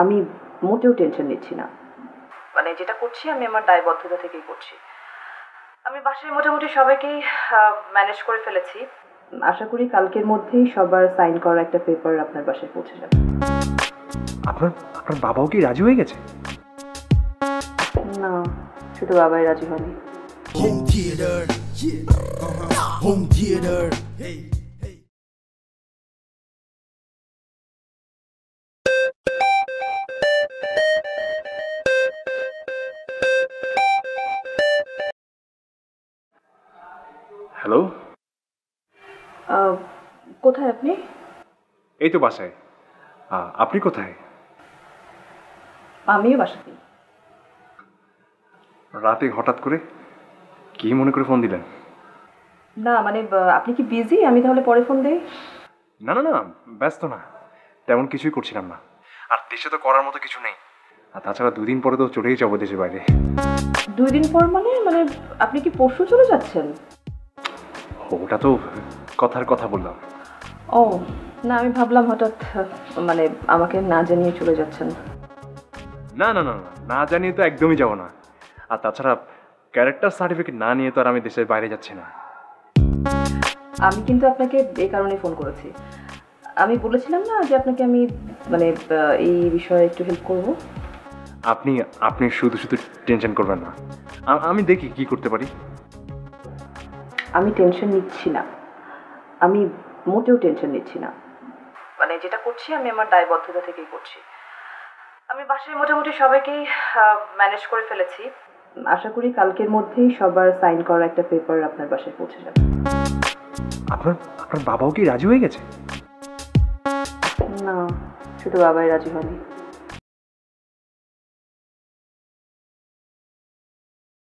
আমি মোটেও টেনশন নিচ্ছি না, মানে যেটা করছি আমি আমার দায়বদ্ধতা থেকেই করছি। আমি বাসায় মোটামুটি সবাইকেই ম্যানেজ করে ফেলেছি। আশা করি কালকের মধ্যেই সবার সাইন করা একটা পেপার আপনার বাসায় পৌঁছে যাবে। আপনার আপনার বাবাও কি রাজি হয়ে গেছে? না, শুধু বাবাই রাজি হয়নি। Home theater, home theater. Hey. Hello, কোথায় আপনি? এই তো বাসায়। আপনি কোথায়? আমিও বাসাতেই। রাতে হঠাৎ করে কি মনে করে ফোন দিলেন? না মানে আপনি কি বিজি? আমি তাহলে পরে ফোন দেই। না না না, ব্যস্ত না, তেমন কিছুই করছিলাম না। আর দেশে তো করার মতো কিছু নেই। আর তাছাড়া 2 দিন পরে তো চলেই যাবো দেশের বাইরে। 2 দিন পর মানে মানে আপনি কি পরশু চলে যাচ্ছেন? ওটা তো কথার কথা বললাম। ও না, আমি ভাবলাম হঠাৎ মানে আমাকে না জানিয়ে চলে যাচ্ছেন। না না না না, না জানিয়ে তো একদমই যাব না। আর তাছাড়া ক্যারেক্টার সার্টিফিকেট না নিয়ে তো আর আমি দেশের বাইরে যাচ্ছি না। আমি কিন্তু আপনাকে এই কারণে ফোন করেছি। আমি বলেছিলাম না যে আপনাকে আমি মানে এই বিষয়ে একটু হেল্প করব। আপনি আপনি শুধু শুধু টেনশন করবেন না। আমি দেখি কি করতে পারি। আমি টেনশন নিচ্ছি না, আমি মোটেও টেনশন নিচ্ছি না, মানে যেটা করছি আমি আমার দায়বদ্ধতা থেকেই করছি। আমি বাসায় মোটামুটি সবাইকেই ম্যানেজ করে ফেলেছি। আশা করি কালকের মধ্যেই সবার সাইন করা একটা পেপার আপনার বাসায় পৌঁছে যাবে। আপনার আপনার বাবাও কি রাজি হয়ে গেছে? না, শুধু বাবাই রাজি হয়নি।